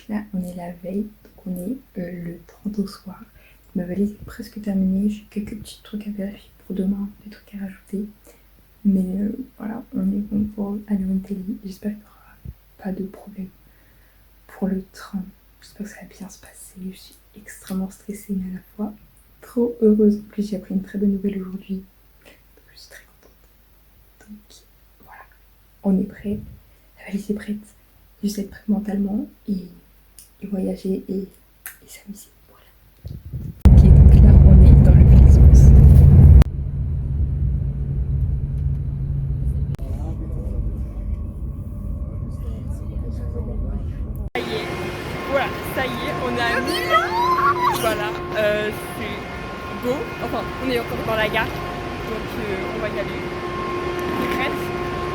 là, on est la veille, donc on est le 30 au soir. Ma valise est presque terminée, j'ai quelques petits trucs à vérifier pour demain, des trucs à rajouter. Mais voilà, on est bon pour aller en Italie. J'espère qu'il n'y aura pas de problème pour le train. J'espère que ça va bien se passer. Je suis extrêmement stressée, mais à la fois trop heureuse. En plus, j'ai appris une très bonne nouvelle aujourd'hui. Donc, je suis très contente. Donc voilà, on est prêt. La valise est prête. Juste être prête mentalement et voyager et s'amuser. Voilà. Ok, donc là, on est dans le Félix. Voilà, ça y est, on a mis. Voilà, c'est go. Enfin, on est encore dans la gare, donc on va y aller. T'es prête?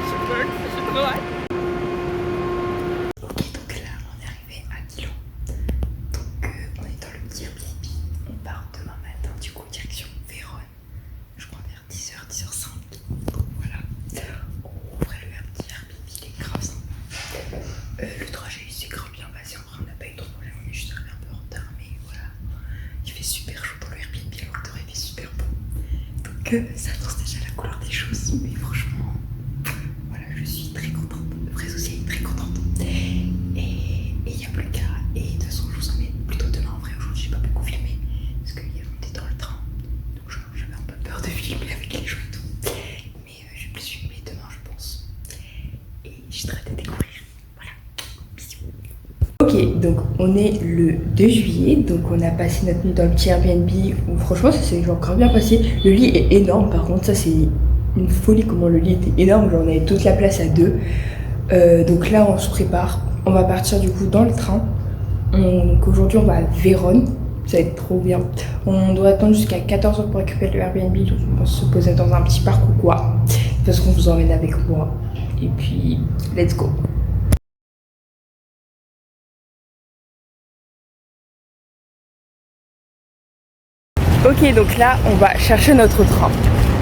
Je suis folle, je suis trop hâte. Ok, donc là, on est arrivé à Dillon. Donc on est dans le petit Airbnb. On part demain matin, du coup, direction Vérone. Je crois vers 10h, 10h05. Donc voilà, on ferait le petit Airbnb, il est grave sympa. Le trajet s'est grave bien passé, en vrai on n'a pas eu trop de problème, on est juste arrivé un peu en retard, mais voilà. Il fait super chaud dans le Airbnb, alors dehors il fait super beau. Donc ça annonce déjà la couleur des choses, mais franchement, voilà, je suis très contente. Fraise aussi est très contente. Et il n'y a plus qu'à. Et de toute façon, je vous emmène plutôt demain. En vrai, aujourd'hui, j'ai pas beaucoup filmé parce qu'on était dans le train. Donc j'avais un peu peur de filmer avec les gens et tout. Mais je vais plus filmer demain, je pense. Et j'ai très hâte de découvrir. Voilà. Bisous. Ok, donc on est le 2 juillet, donc on a passé notre nuit dans le petit Airbnb où franchement ça s'est encore bien passé. Le lit est énorme, par contre ça c'est une folie comment le lit était énorme, genre on avait toute la place à deux. Donc là on se prépare, on va partir du coup dans le train. Donc aujourd'hui on va à Vérone, ça va être trop bien. On doit attendre jusqu'à 14h pour récupérer le Airbnb, donc on va se poser dans un petit parc ou quoi. Parce qu'on vous emmène avec moi. Et puis let's go. Ok, donc là, on va chercher notre train.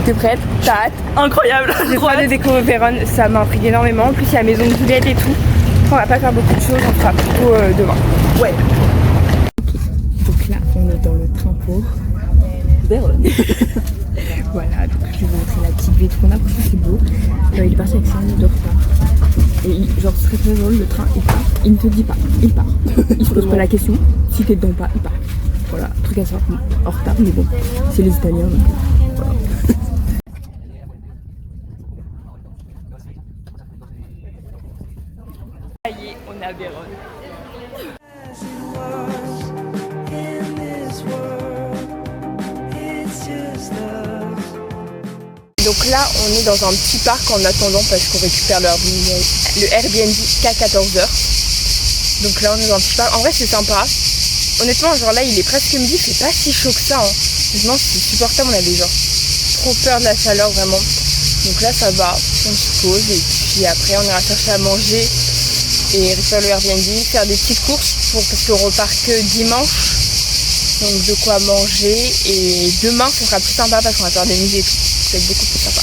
T'es prête? T'as hâte? Incroyable! J'ai trop hâte de découvrir Vérone, ça m'intrigue énormément. En plus, il y a la maison de Juliette et tout. On va pas faire beaucoup de choses, on fera plutôt demain. Ouais. Ok, donc là, on est dans le train pour Vérone. Voilà, donc je vais vous montrer la petite vue qu'on a, franchement c'est beau. Il est parti avec 5 minutes de retard. Et genre, ce serait très drôle, le train il part. Il ne te dit pas, il part. Il se pose pas la question, si t'es dedans ou pas, il part. Voilà, truc à ça, en retard, mais bon, c'est les Italiens, donc voilà. Ça y est, on est à Vérone. Donc là, on est dans un petit parc en attendant parce qu'on récupère le Airbnb qu'à 14h. Donc là, on est dans un petit parc. En vrai, c'est sympa. Honnêtement, genre là, il est presque midi, il fait pas si chaud que ça. Hein. Honnêtement, c'est supportable. On avait genre trop peur de la chaleur, vraiment. Donc là, ça va. On se pose et puis après, on ira chercher à manger et récupérer le Airbnb, faire des petites courses parce qu'on repart que dimanche. Donc de quoi manger. Et demain, ça sera plus sympa parce qu'on va faire des musées et tout. Ça va être beaucoup plus sympa.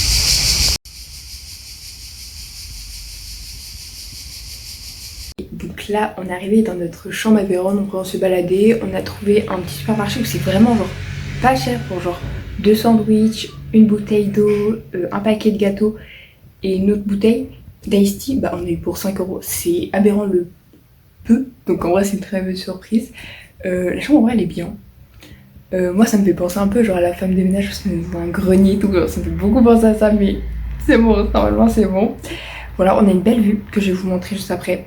Donc là, on est arrivé dans notre chambre à Vérone, donc on se baladait. On a trouvé un petit supermarché où c'est vraiment genre pas cher pour genre 2 sandwichs, une bouteille d'eau, un paquet de gâteaux et une autre bouteille d'Ice Tea. Bah on a eu pour 5 €. C'est aberrant le peu, donc en vrai c'est une très bonne surprise. La chambre en vrai elle est bien. Moi ça me fait penser un peu genre à la femme de ménage parce qu'on est dans un grenier et tout, ça me fait beaucoup penser à ça, mais c'est bon, normalement c'est bon. Voilà, on a une belle vue que je vais vous montrer juste après.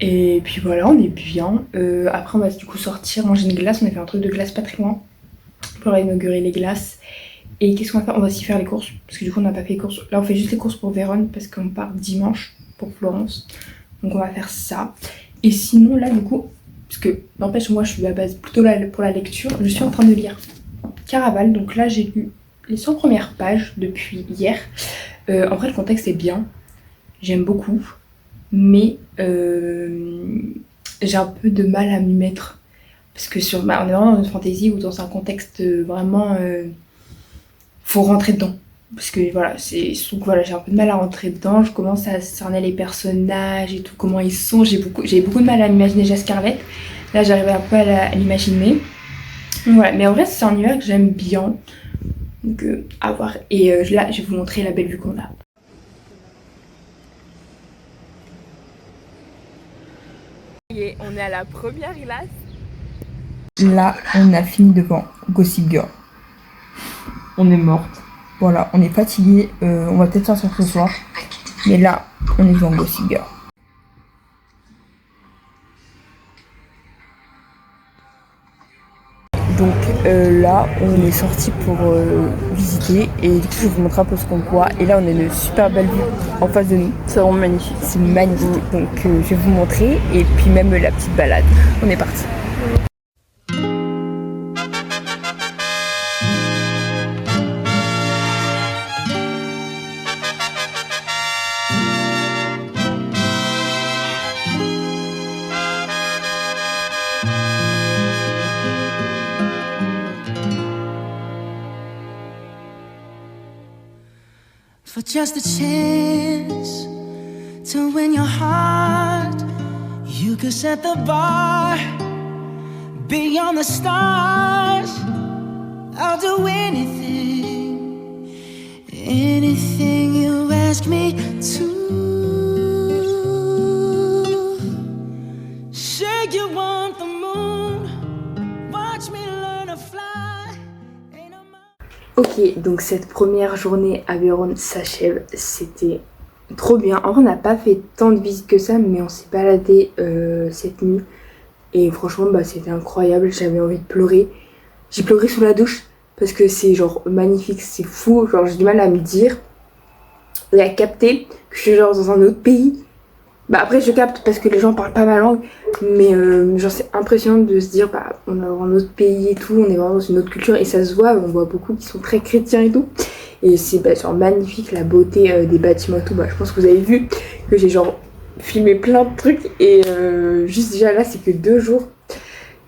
Et puis voilà, on est bien. Après on va du coup sortir, manger une glace, on a fait un truc de glace pas très loin pour inaugurer les glaces. Et qu'est-ce qu'on va faire? On va aussi faire les courses, parce que du coup on n'a pas fait les courses. Là on fait juste les courses pour Vérone parce qu'on part dimanche pour Florence. Donc on va faire ça. Et sinon là du coup, parce que n'empêche moi je suis à base plutôt là pour la lecture, je suis en train de lire Caraval. Donc là j'ai lu les 100 premières pages depuis hier. En vrai le contexte est bien, j'aime beaucoup. Mais j'ai un peu de mal à m'y mettre. Parce que on est vraiment dans une fantasy ou dans un contexte vraiment... faut rentrer dedans. parce que voilà, donc voilà, j'ai un peu de mal à rentrer dedans, je commence à cerner les personnages et tout, comment ils sont, j'ai beaucoup de mal à m'imaginer déjà Scarlett, là j'arrive un peu à l'imaginer. Voilà, mais en vrai c'est un univers que j'aime bien, donc à voir, et là je vais vous montrer la belle vue qu'on a. Et on est à la première glace. Là on a fini devant Gossip Girl, on est morte. Voilà, on est fatigué, on va peut-être sortir ce soir. Mais là, on est devant Gossip Girl. Donc là, on est sorti pour visiter et du coup, je vous montre un peu ce qu'on voit. Et là, on a une super belle vue en face de nous. C'est vraiment magnifique. C'est magnifique. Donc je vais vous montrer et puis même la petite balade. On est parti. For just a chance to win your heart, you could set the bar beyond the stars. I'll do anything, anything you ask me to. Say you want the moon, watch me learn to fly. Ok, donc cette première journée à Vérone s'achève, c'était trop bien. En vrai, on n'a pas fait tant de visites que ça, mais on s'est baladé cette nuit. Et franchement, bah, c'était incroyable, j'avais envie de pleurer. J'ai pleuré sous la douche, parce que c'est genre magnifique, c'est fou. Genre j'ai du mal à me dire et à capter que je suis genre dans un autre pays. Bah après je capte parce que les gens parlent pas ma langue, mais genre c'est impressionnant de se dire bah on est dans un autre pays et tout, on est vraiment dans une autre culture et ça se voit, on voit beaucoup qui sont très chrétiens et tout. Et c'est bah, genre magnifique la beauté des bâtiments et tout. Bah je pense que vous avez vu que j'ai genre filmé plein de trucs et juste déjà là c'est que 2 jours.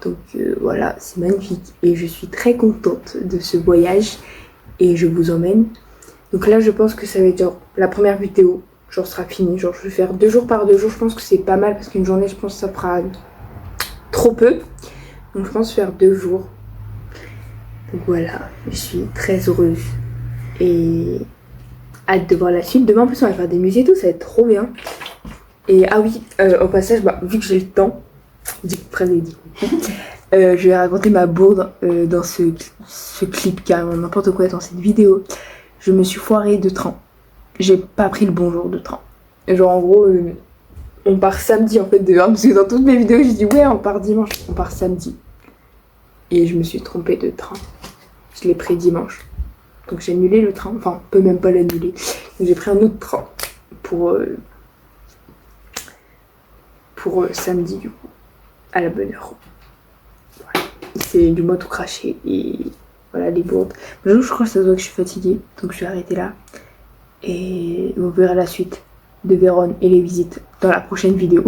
Donc voilà, c'est magnifique et je suis très contente de ce voyage et je vous emmène. Donc là je pense que ça va être genre la première vidéo. Genre sera fini, genre je vais faire 2 jours par 2 jours, je pense que c'est pas mal parce qu'une journée je pense que ça fera trop peu. Donc je pense faire 2 jours. Donc voilà, je suis très heureuse et hâte de voir la suite. Demain en plus on va faire des musées et tout, ça va être trop bien. Et ah oui, au passage, bah, vu que j'ai le temps, je vais raconter ma bourde dans ce clip carrément, n'importe quoi dans cette vidéo. Je me suis foirée de train. J'ai pas pris le bon jour de train. Genre en gros, on part samedi en fait de Vérone, parce que dans toutes mes vidéos j'ai dit ouais on part dimanche, on part samedi. Et je me suis trompée de train. Je l'ai pris dimanche. Donc j'ai annulé le train, enfin on peut même pas l'annuler. Donc j'ai pris un autre train pour samedi du coup, à la bonne heure. Voilà. C'est du moi tout craché et voilà les bourdes. Je crois que ça se voit que je suis fatiguée, donc je vais arrêter là. Et vous verrez la suite de Vérone et les visites dans la prochaine vidéo.